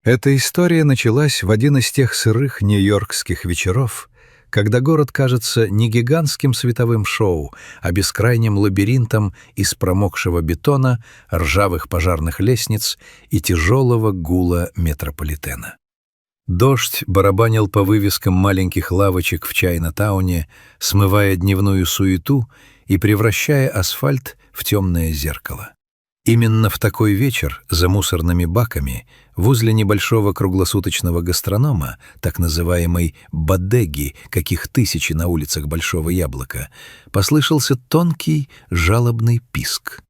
Эта история началась в один из тех сырых нью-йоркских вечеров, когда город кажется не гигантским световым шоу, а бескрайним лабиринтом из промокшего бетона, ржавых пожарных лестниц и тяжелого гула метрополитена. Дождь барабанил по вывескам маленьких лавочек в Чайна-тауне, смывая дневную суету и превращая асфальт в темное зеркало. Именно в такой вечер за мусорными баками возле небольшого круглосуточного гастронома, так называемой бодеги, каких тысячи на улицах Большого Яблока, послышался тонкий жалобный писк.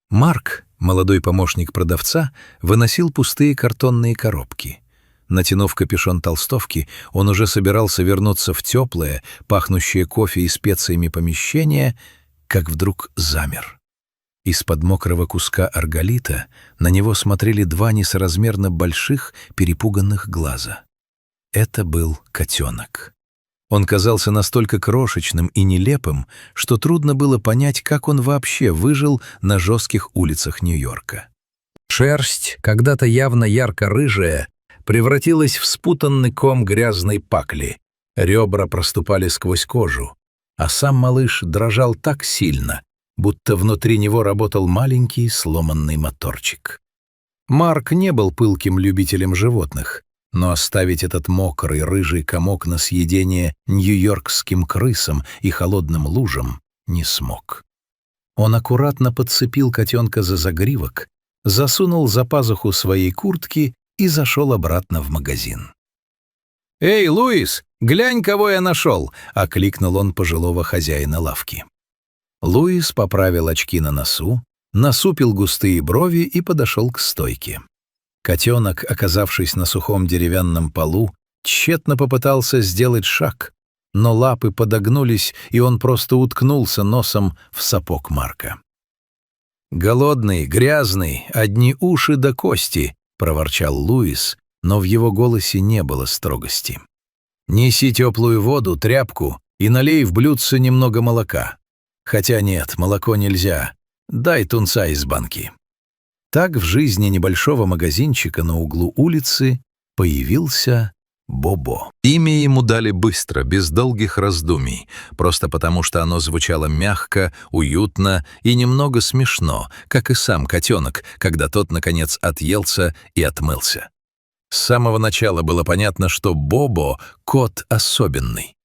Марк, молодой помощник продавца, выносил пустые картонные коробки. Натянув капюшон толстовки, он уже собирался вернуться в теплое, пахнущее кофе и специями помещение, как вдруг замер. Из-под мокрого куска арголита на него смотрели два несоразмерно больших перепуганных глаза. Это был котенок. Он казался настолько крошечным и нелепым, что трудно было понять, как он вообще выжил на жестких улицах Нью-Йорка. Шерсть, когда-то явно ярко-рыжая, превратилась в спутанный ком грязной пакли. Ребра проступали сквозь кожу, а сам малыш дрожал так сильно, будто внутри него работал маленький сломанный моторчик. Марк не был пылким любителем животных, но оставить этот мокрый рыжий комок на съедение нью-йоркским крысам и холодным лужам не смог. Он аккуратно подцепил котенка за загривок, засунул за пазуху своей куртки и зашел обратно в магазин. «Эй, Луис, глянь, кого я нашел!» — окликнул он пожилого хозяина лавки. Луис поправил очки на носу, насупил густые брови и подошел к стойке. Котенок, оказавшись на сухом деревянном полу, тщетно попытался сделать шаг, но лапы подогнулись, и он просто уткнулся носом в сапог Марка. «Голодный, грязный, одни уши до кости», — проворчал Луис, но в его голосе не было строгости. «Неси теплую воду, тряпку и налей в блюдце немного молока. Хотя нет, молоко нельзя. Дай тунца из банки». Так в жизни небольшого магазинчика на углу улицы появился Бобо. Имя ему дали быстро, без долгих раздумий, просто потому что оно звучало мягко, уютно и немного смешно, как и сам котенок, когда тот, наконец, отъелся и отмылся. С самого начала было понятно, что Бобо — кот особенный.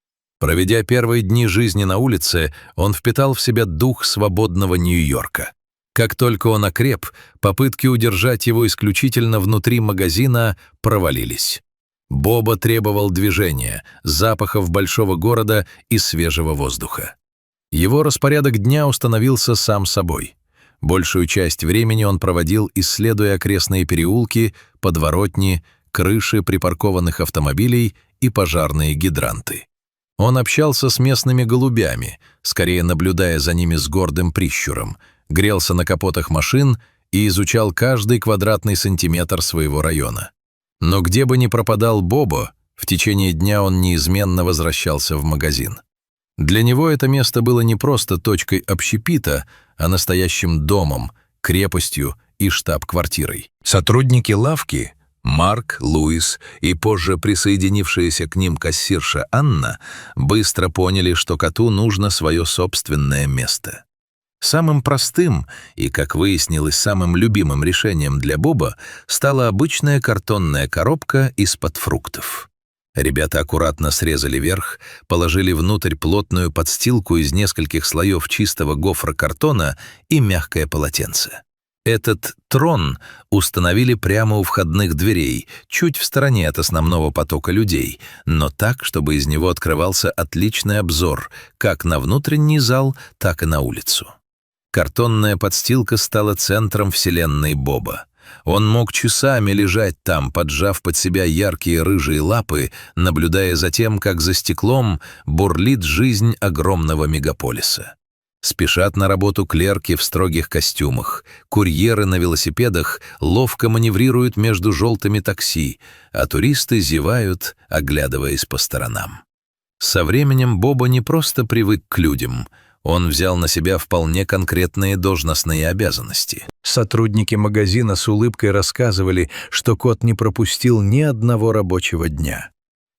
Проведя первые дни жизни на улице, он впитал в себя дух свободного Нью-Йорка. Как только он окреп, попытки удержать его исключительно внутри магазина провалились. Бобо требовал движения, запахов большого города и свежего воздуха. Его распорядок дня установился сам собой. Большую часть времени он проводил, исследуя окрестные переулки, подворотни, крыши припаркованных автомобилей и пожарные гидранты. Он общался с местными голубями, скорее наблюдая за ними с гордым прищуром, грелся на капотах машин и изучал каждый квадратный сантиметр своего района. Но где бы ни пропадал Бобо, в течение дня он неизменно возвращался в магазин. Для него это место было не просто точкой общепита, а настоящим домом, крепостью и штаб-квартирой. Сотрудники лавки — Марк, Луис и позже присоединившаяся к ним кассирша Анна быстро поняли, что коту нужно свое собственное место. Самым простым и, как выяснилось, самым любимым решением для Боба стала обычная картонная коробка из-под фруктов. Ребята аккуратно срезали верх, положили внутрь плотную подстилку из нескольких слоев чистого гофрокартона и мягкое полотенце. Этот трон установили прямо у входных дверей, чуть в стороне от основного потока людей, но так, чтобы из него открывался отличный обзор как на внутренний зал, так и на улицу. Картонная подстилка стала центром вселенной Боба. Он мог часами лежать там, поджав под себя яркие рыжие лапы, наблюдая за тем, как за стеклом бурлит жизнь огромного мегаполиса. Спешат на работу клерки в строгих костюмах, курьеры на велосипедах ловко маневрируют между желтыми такси, а туристы зевают, оглядываясь по сторонам. Со временем Бобо не просто привык к людям, Он взял на себя вполне конкретные должностные обязанности. Сотрудники магазина с улыбкой рассказывали, что кот не пропустил ни одного рабочего дня.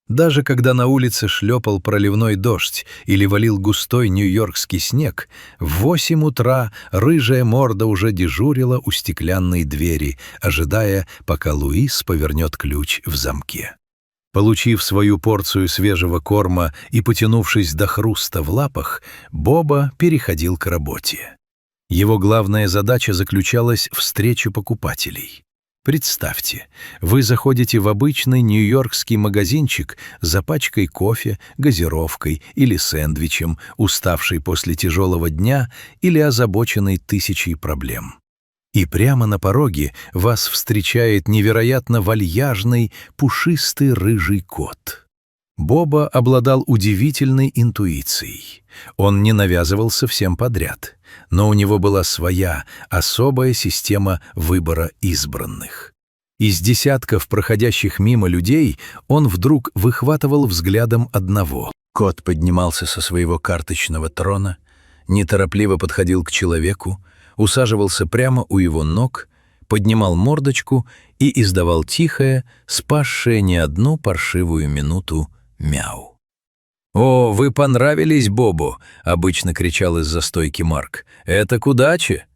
Даже когда на улице шлепал проливной дождь или валил густой нью-йоркский снег, в 8 утра рыжая морда уже дежурила у стеклянной двери, ожидая, пока Луис повернет ключ в замке. Получив свою порцию свежего корма и потянувшись до хруста в лапах, Боба переходил к работе. Его главная задача заключалась в встрече покупателей. Представьте, вы заходите в обычный нью-йоркский магазинчик за пачкой кофе, газировкой или сэндвичем, уставший после тяжелого дня или озабоченный тысячей проблем. И прямо на пороге вас встречает невероятно вальяжный, пушистый рыжий кот. Боба обладал удивительной интуицией. Он не навязывался всем подряд, но у него была своя, особая система выбора избранных. Из десятков проходящих мимо людей он вдруг выхватывал взглядом одного. Кот поднимался со своего карточного трона, неторопливо подходил к человеку, усаживался прямо у его ног, поднимал мордочку и издавал тихое, спасшее не одну паршивую минуту мяу. «О, вы понравились Бобу!» — обычно кричал из-за стойки Марк. «Это к удаче!»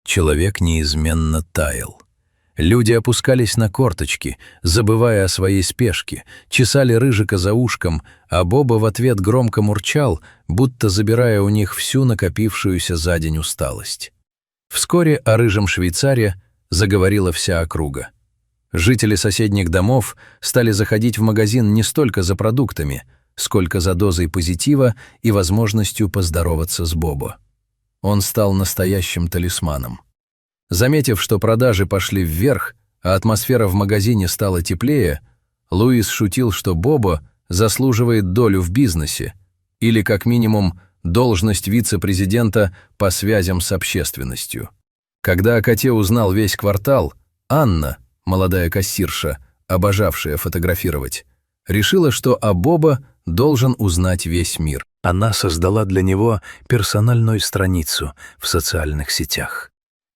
Человек неизменно таял. Люди опускались на корточки, забывая о своей спешке, чесали Рыжика за ушком, а Боба в ответ громко мурчал, будто забирая у них всю накопившуюся за день усталость. Вскоре о рыжем швейцаре заговорила вся округа. Жители соседних домов стали заходить в магазин не столько за продуктами, сколько за дозой позитива и возможностью поздороваться с Бобо. Он стал настоящим талисманом. Заметив, что продажи пошли вверх, а атмосфера в магазине стала теплее, Луис шутил, что Бобо заслуживает долю в бизнесе или, как минимум, должность вице-президента по связям с общественностью. Когда о коте узнал весь квартал, Анна, молодая кассирша, обожавшая фотографировать, решила, что о Боба должен узнать весь мир. Она создала для него персональную страницу в социальных сетях.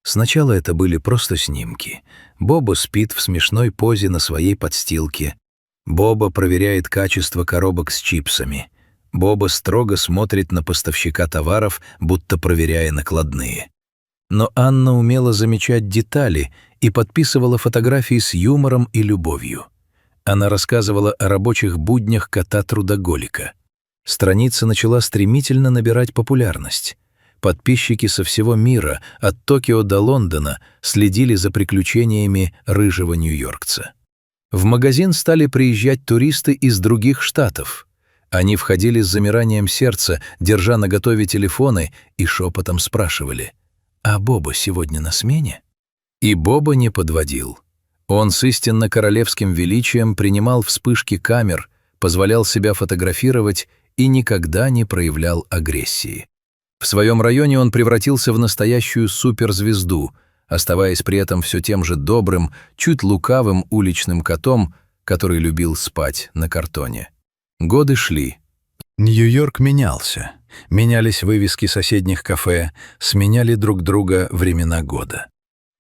Сначала это были просто снимки. Боба спит в смешной позе на своей подстилке. Боба проверяет качество коробок с чипсами. Боба строго смотрит на поставщика товаров, будто проверяя накладные. Но Анна умела замечать детали и подписывала фотографии с юмором и любовью. Она рассказывала о рабочих буднях кота-трудоголика. Страница начала стремительно набирать популярность. Подписчики со всего мира, от Токио до Лондона, следили за приключениями рыжего нью-йоркца. В магазин стали приезжать туристы из других штатов. Они входили с замиранием сердца, держа наготове телефоны, и шепотом спрашивали: «А Боба сегодня на смене?» И Боба не подводил. Он с истинно королевским величием принимал вспышки камер, позволял себя фотографировать и никогда не проявлял агрессии. В своем районе он превратился в настоящую суперзвезду, оставаясь при этом все тем же добрым, чуть лукавым уличным котом, который любил спать на картоне. Годы шли. Нью-Йорк менялся. Менялись вывески соседних кафе, сменяли друг друга времена года.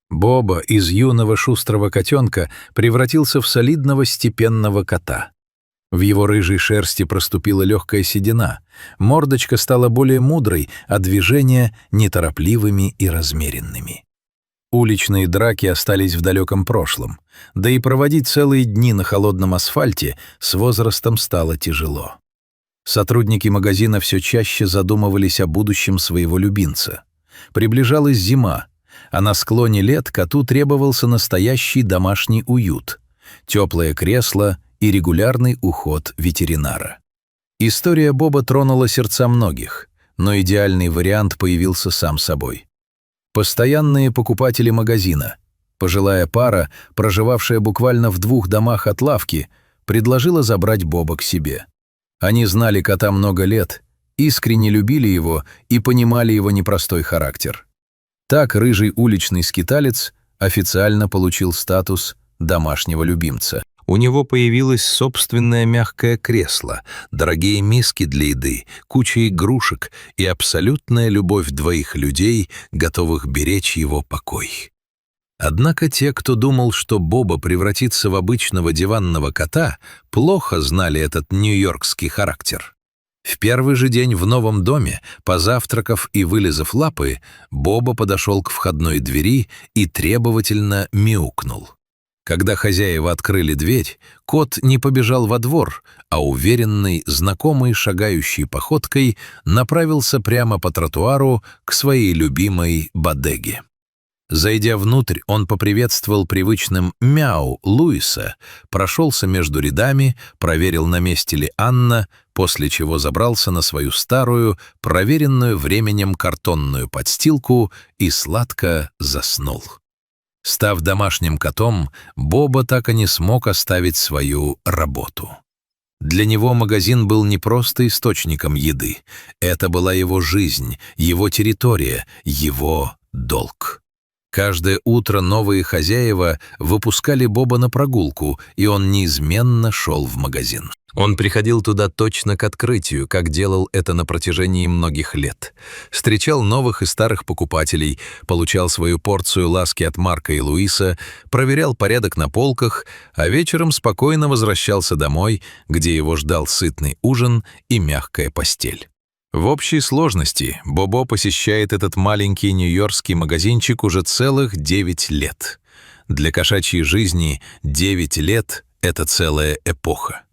Боба из юного шустрого котенка превратился в солидного степенного кота. В его рыжей шерсти проступила легкая седина, мордочка стала более мудрой, а движения — неторопливыми и размеренными. Уличные драки остались в далеком прошлом, да и проводить целые дни на холодном асфальте с возрастом стало тяжело. Сотрудники магазина все чаще задумывались о будущем своего любимца. Приближалась зима, а на склоне лет коту требовался настоящий домашний уют, теплое кресло и регулярный уход ветеринара. История Боба тронула сердца многих, но идеальный вариант появился сам собой. Постоянные покупатели магазина, пожилая пара, проживавшая буквально в 2 домах от лавки, предложила забрать Боба к себе. Они знали кота много лет, искренне любили его и понимали его непростой характер. Так рыжий уличный скиталец официально получил статус домашнего любимца. У него появилось собственное мягкое кресло, дорогие миски для еды, куча игрушек и абсолютная любовь двоих людей, готовых беречь его покой. Однако те, кто думал, что Боба превратится в обычного диванного кота, плохо знали этот нью-йоркский характер. В первый же день в новом доме, позавтракав и вылизав лапы, Боба подошел к входной двери и требовательно мяукнул. Когда хозяева открыли дверь, кот не побежал во двор, а уверенной, знакомой шагающей походкой направился прямо по тротуару к своей любимой бодеге. Зайдя внутрь, он поприветствовал привычным «мяу» Луиса, прошелся между рядами, проверил, на месте ли Анна, после чего забрался на свою старую, проверенную временем картонную подстилку и сладко заснул. Став домашним котом, Боба так и не смог оставить свою работу. Для него магазин был не просто источником еды. Это была его жизнь, его территория, его долг. Каждое утро новые хозяева выпускали Боба на прогулку, и он неизменно шел в магазин. Он приходил туда точно к открытию, как делал это на протяжении многих лет. Встречал новых и старых покупателей, получал свою порцию ласки от Марка и Луиса, проверял порядок на полках, а вечером спокойно возвращался домой, где его ждал сытный ужин и мягкая постель. В общей сложности Бобо посещает этот маленький нью-йоркский магазинчик уже целых 9 лет. Для кошачьей жизни 9 лет — это целая эпоха.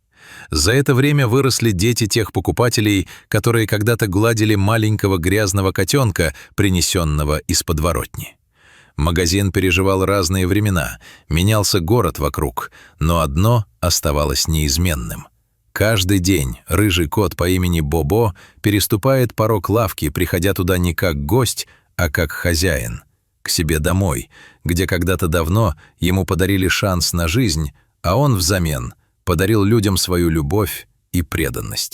За это время выросли дети тех покупателей, которые когда-то гладили маленького грязного котенка, принесенного из подворотни. Магазин переживал разные времена, менялся город вокруг, но одно оставалось неизменным. Каждый день рыжий кот по имени Бобо переступает порог лавки, приходя туда не как гость, а как хозяин, к себе домой, где когда-то давно ему подарили шанс на жизнь, а он взамен подарил людям свою любовь и преданность.